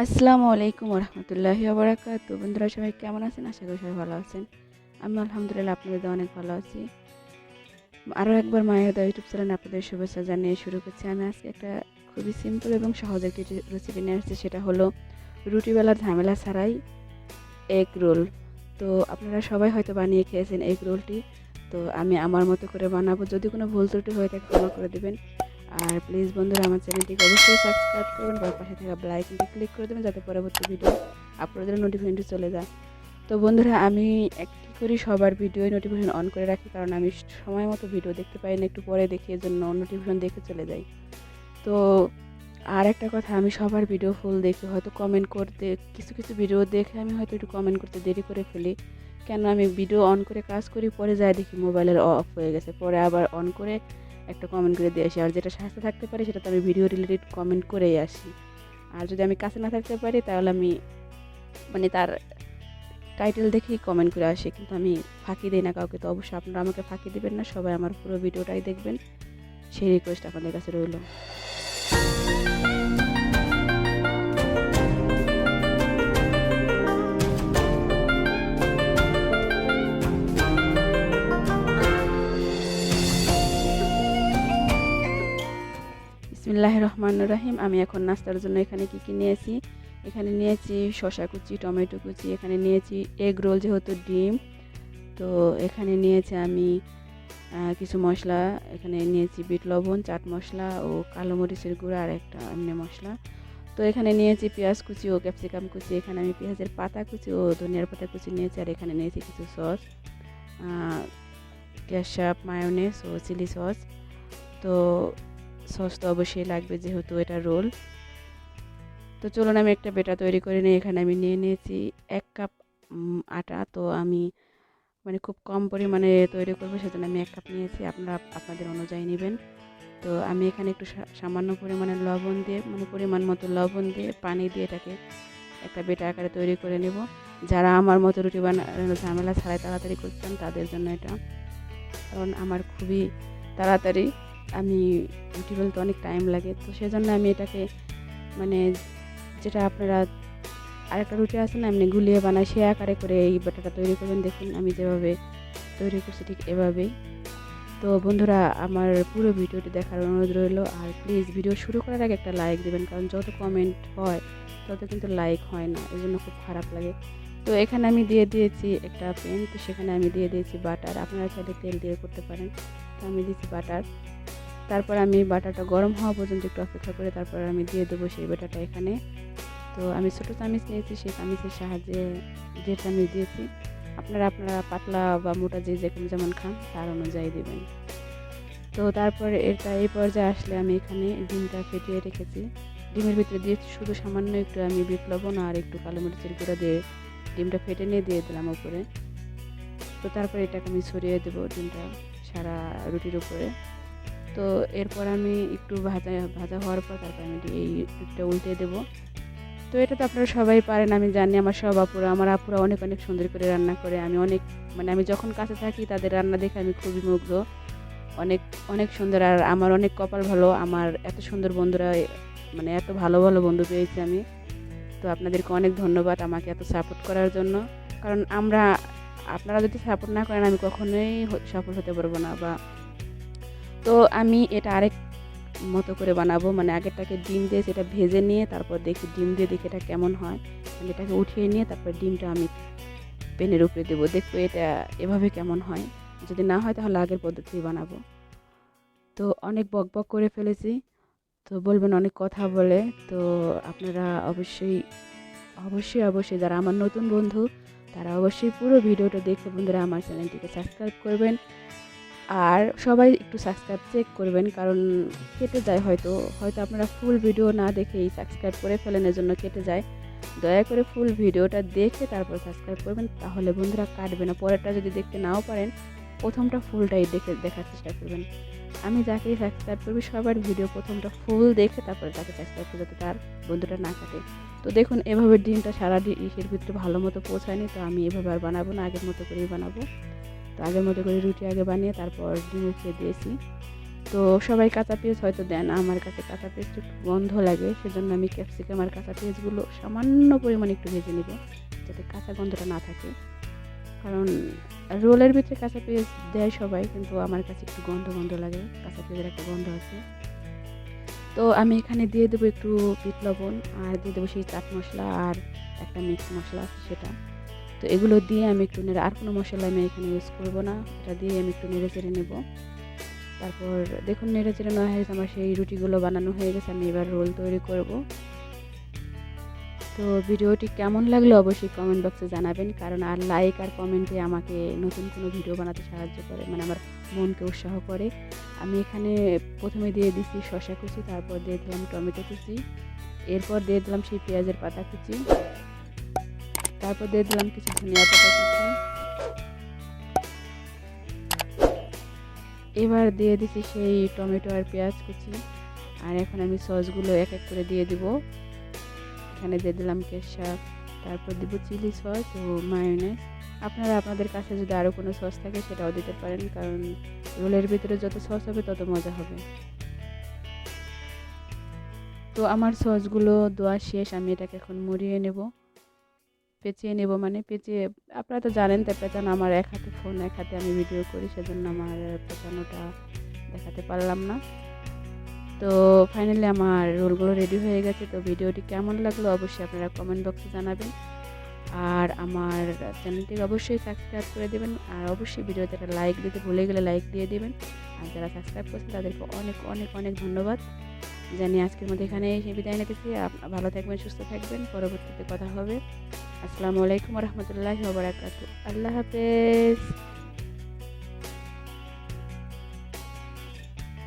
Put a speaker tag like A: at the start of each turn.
A: আসসালামু আলাইকুম রহমতুল্লাহি ওয়া বন্ধুরা সবাই কেমন আছেন? আশা করি সবাই ভালো আছেন। আমি আলহামদুলিল্লাহ আপনাদের দোয়ায় অনেক ভালো আছি। আরও একবার মায়ের দোয়া ইউটিউব চ্যানেলে আপনাদের শুভেচ্ছা জানিয়ে শুরু করছি। আমি আজকে একটা খুবই সিম্পল এবং সহজ একটি রেসিপি নিয়ে আসছি, সেটা হলো রুটি বেলার ঝামেলা ছাড়াই এগ রোল। তো আপনারা সবাই হয়তো বানিয়ে খেয়েছেন এগ রোলটি। তো আমি আমার মতো করে বানাবো, যদি কোনো ভুল ত্রুটি হয়ে থাকে ক্ষমা করে দেবেন। আর প্লিজ বন্ধুরা আমার চ্যানেলটিকে অবশ্যই সাবস্ক্রাইব করবেন, বা পাশে থাকা বেল আইকনটি ক্লিক করে দেবেন যাতে পরবর্তী ভিডিও আপলোডের নোটিফিকেশনটি চলে যায়। তো বন্ধুরা আমি একটি করি সবার ভিডিও নোটিফিকেশন অন করে রাখি, কারণ আমি সময় মতো ভিডিও দেখতে পাই না, একটু পরে দেখি, এর জন্য নোটিফিকেশন দেখে চলে যাই। তো আর একটা কথা, আমি সবার ভিডিও ফুল দেখি, হয়তো কমেন্ট করতে কিছু কিছু ভিডিও দেখে আমি হয়তো একটু কমেন্ট করতে দেরি করে ফেলি। কেন আমি ভিডিও অন করে কাজ করি, পরে যাই দেখি মোবাইলের অফ হয়ে গেছে, পরে আবার অন করে একটা কমেন্ট করে দিয়ে আসি। আর যেটা সাথে থাকতে পারি সেটা তো আমি ভিডিও রিলেটেড কমেন্ট করেই আসি। আর যদি আমি কাছে না থাকতে পারি তাহলে আমি তার টাইটেল দেখেই কমেন্ট করে আসি, কিন্তু আমি ফাঁকি দিই না কাউকে। তো অবশ্যই আপনারা আমাকে ফাঁকি দিবেন না, সবাই আমার পুরো ভিডিওটাই দেখবেন, সেই রিকোয়েস্ট আপনাদের কাছে রইল। বিসমিল্লাহির রহমানির রহিম। আমি এখন নাস্তার জন্য এখানে কি নিয়েছি, এখানে নিয়েছি শসা কুচি, টমেটো কুচি, এখানে নিয়েছি এগ রোল যেহেতু ডিম। তো এখানে নিয়েছি আমি কিছু মশলা, এখানে নিয়েছি বিট লবণ, চাট মশলা ও কালো মরিচের গুঁড়া, আর একটা এমনি মশলা। তো এখানে নিয়েছি পেঁয়াজ কুচি ও ক্যাপসিকাম কুচি, এখানে আমি পেঁয়াজের পাতা কুচি ও ধনিয়ার পাতা কুচি নিয়েছি। আর এখানে নিয়েছি কিছু সস, কেচাপ, মায়োনেজ ও চিলি সস। তো সস তো অবশ্যই লাগবে যেহেতু এটা রোল। তো চলুন আমি একটা বেটা তৈরি করে নিই। এখানে আমি নিয়ে নিয়েছি 1 কাপ আটা। তো আমি খুব কম পরিমাণে তৈরি করবো, সেজন্য আমি 1 কাপ নিয়েছি, আপনারা আপনাদের অনুযায়ী নেবেন। তো আমি এখানে একটু সামান্য পরিমাণে লবণ দিয়ে, পরিমাণ মতো লবণ দিয়ে পানি দিয়ে এটাকে একটা বেটা আকারে তৈরি করে নেব। যারা আমার মতো রুটি বানানোর ঝামেলা ছাড়াই তাড়াতাড়ি করতে চান তাদের জন্য এটা, কারণ আমার খুবই তাড়াতাড়ি, আমি রুটি বেলতে অনেক টাইম লাগে। তো সেজন্য আমি এটাকে মানে যেটা আপনারা আরেকটা রুটি আছে না এমনি গুলিয়ে বানায়, সে আকারে করে এই ব্যাটাটা তৈরি করবেন। দেখুন আমি যেভাবে তৈরি করছি ঠিক এভাবেই। তো বন্ধুরা আমার পুরো ভিডিওটি দেখার অনুরোধ রইল। আর প্লিজ ভিডিও শুরু করার আগে একটা লাইক দেবেন, কারণ যত কমেন্ট হয় তত কিন্তু লাইক হয় না, এই জন্য খুব খারাপ লাগে। তো এখানে আমি দিয়ে দিয়েছি একটা প্যান, তো সেখানে আমি দিয়ে দিয়েছি বাটার, আপনারা চাইলে তেল দিয়ে করতে পারেন। তো আমি দিয়েছি বাটার। তারপর আমি বাটারটা গরম হওয়া পর্যন্ত একটু অপেক্ষা করে তারপর আমি দিয়ে দেবো সেই বাটারটা এখানে। তো আমি ছোটো চামিচ নিয়েছি, সেই চামিচের সাহায্যে যে চামিচ দিয়েছি, আপনারা পাতলা বা মোটা যে যেমন খান তার অনুযায়ী দেবেন। তো তারপর এটা এই পর্যায়ে আসলে আমি এখানে ডিমটা ফেটিয়ে রেখেছি, ডিমের ভিতরে দিয়েছি শুধু সামান্য একটু আমি বিট লবণ আর একটু কালো মরিচের গুঁড়া দিয়ে ডিমটা ফেটে নিয়ে দিয়ে দিলাম উপরে। তো তারপর এটাকে আমি ছড়িয়ে দেবো ডিমটা সারা রুটির উপরে। তো এরপর আমি একটু ভাজা হওয়ার পর তারপর আমি এই রুটিটা উল্টে দেবো। তো এটা তো আপনারা সবাই পারেন, আমি জানি, আমার সব আমার আপুরা অনেক অনেক সুন্দর করে রান্না করে। আমি অনেক আমি যখন কাছে থাকি তাদের রান্না দেখে আমি খুবই মুগ্ধ, অনেক অনেক সুন্দর। আর আমার অনেক কপাল ভালো, আমার এত সুন্দর বন্ধুরা, এত ভালো ভালো বন্ধু পেয়েছি আমি। তো আপনাদেরকে অনেক ধন্যবাদ আমাকে এত সাপোর্ট করার জন্য, কারণ আপনারা যদি সাপোর্ট না করেন আমি কখনোই সফল হতে পারবো না। তো আমি এটা আরেক মতো করে বানাবো, আগেরটাকে ডিম দিয়ে সেটা ভেজে নিয়ে তারপর দেখি ডিম দিয়ে দেখি এটা কেমন হয়। এটাকে উঠিয়ে নিয়ে তারপর ডিমটা আমি প্যানের উপরে দেবো, দেখবো এটা এভাবে কেমন হয়। যদি না হয় তাহলে আগের পদ্ধতি বানাবো। তো অনেক বকবক করে ফেলেছি, তো বলবেন অনেক কথা বলে। তো আপনারা অবশ্যই অবশ্যই অবশ্যই যারা আমার নতুন বন্ধু তারা অবশ্যই পুরো ভিডিওটা দেখে বন্ধুরা আমার চ্যানেলটিকে সাবস্ক্রাইব করবেন। আর সবাই একটু সাবস্ক্রাইব চেক করবেন, কারণ কেটে যায়, হয়তো আপনারা ফুল ভিডিও না দেখেই সাবস্ক্রাইব করে ফেলেন, এজন্য কেটে যায়। দয়া করে ফুল ভিডিওটা দেখে তারপর সাবস্ক্রাইব করবেন, তাহলে বন্ধুরা কাটবে না। পরেরটা যদি দেখতে নাও পারেন, প্রথমটা ফুলটাই দেখার চেষ্টা করবেন। আমি যাকেই সাবস্ক্রাইব করবি সবার ভিডিও প্রথমটা ফুল দেখে তারপরে তাকে সাবস্ক্রাইব করে, যাতে তার বন্ধুটা না কাটে। তো দেখুন এভাবে ডিমটা সারা ইসের ভিতরে ভালো মতো পৌঁছায়নি, তো আমি এভাবে আর বানাবো না, আগের মতো করেই বানাবো। তো আগের মতো করে রুটি আগে বানিয়ে তারপর ডিম উপরে দিয়েছি। তো সবাই কাঁচা পেঁয়াজ হয়তো দেন, আমার কাছে কাঁচা পেঁয়াজটা একটু গন্ধ লাগে, সেজন্য আমি ক্যাপসিকাম আর কাঁচা পেঁয়াজগুলো সামান্য পরিমাণে একটু ভেজে নিব, যাতে কাঁচা গন্ধটা না থাকে। কারণ রোলের ভিতরে কাঁচা পেঁয়াজ দেয় সবাই, কিন্তু আমার কাছে একটু গন্ধ গন্ধ লাগে, কাঁচা পেঁয়াজের একটা গন্ধ আছে। তো আমি এখানে দিয়ে দেবো একটু বিট লবণ, আর দিয়ে দেবো সেই চাট মশলা, আর একটা মিক্স মশলা আছে সেটা। তো এগুলো দিয়ে আমি একটু নেড়ে, আর কোনো মশলা আমি এখানে ইউজ করবো না, এটা দিয়ে আমি একটু নেড়ে চেড়ে নেবো। তারপর দেখুন নেড়ে চেড়ে নেওয়া হয়ে গেছে, আমার সেই রুটিগুলো বানানো হয়ে গেছে, আমি এবার রোল তৈরি করব। তো ভিডিওটি কেমন লাগলো অবশ্যই কমেন্ট বক্সে জানাবেন, কারণ আর লাইক আর কমেন্টে আমাকে নতুন কোনো ভিডিও বানাতে সাহায্য করে, মানে আমার মনকে উৎসাহ করে। আমি এখানে প্রথমে দিয়ে দিচ্ছি শসা কুচি, তারপর দিয়ে দিলাম টমেটো কুচি, এরপর দিয়ে দিলাম সেই পেঁয়াজের পাতা কুচি, তারপর দিয়ে দিলাম কিছু ধনিয়া পাতা কুচি, এবার দিয়ে দিচ্ছি সেই টমেটো আর পেঁয়াজ কুচি। আর এখন আমি সসগুলো এক এক করে দিয়ে দিব। এখানে দিয়ে দিলাম কেশাপ, তারপর দিব চিলি সস ও মায়োনেজ। আপনারা আপনাদের কাছে যদি আরও কোনো সস থাকে সেটাও দিতে পারেন, কারণ রোলের ভিতরে যত সস হবে তত মজা হবে। তো আমার সসগুলো দেওয়া শেষ, আমি এটাকে এখন মুড়িয়ে নেব, পেঁচিয়ে নেব, মানে পেঁচিয়ে, আপনারা তো জানেন তাই পেঁচানো, আমার এক হাতে ফোন এক হাতে আমি ভিডিও করি, সেজন্য আমার পেঁচানোটা দেখাতে পারলাম না। তো ফাইনালি আমার রোলগুলো রেডি হয়ে গেছে। তো ভিডিওটি কেমন লাগলো অবশ্যই আপনারা কমেন্ট বক্সে জানাবেন, আর আমার চ্যানেলটিকে অবশ্যই সাবস্ক্রাইব করে দেবেন, আর অবশ্যই ভিডিওতে একটা লাইক দিতে ভুলে গেলে লাইক দিয়ে দেবেন। আর যারা সাবস্ক্রাইব করছেন তাদেরকে অনেক অনেক অনেক ধন্যবাদ জানিয়ে আজকের মধ্যে এখানে এসে বিদায় নিতেছি। ভালো থাকবেন, সুস্থ থাকবেন, পরবর্তীতে কথা হবে। আসসালামু আলাইকুম রহমতুল্লাহি ওয়া বারাকাতুহু। আল্লাহ হাফেজ।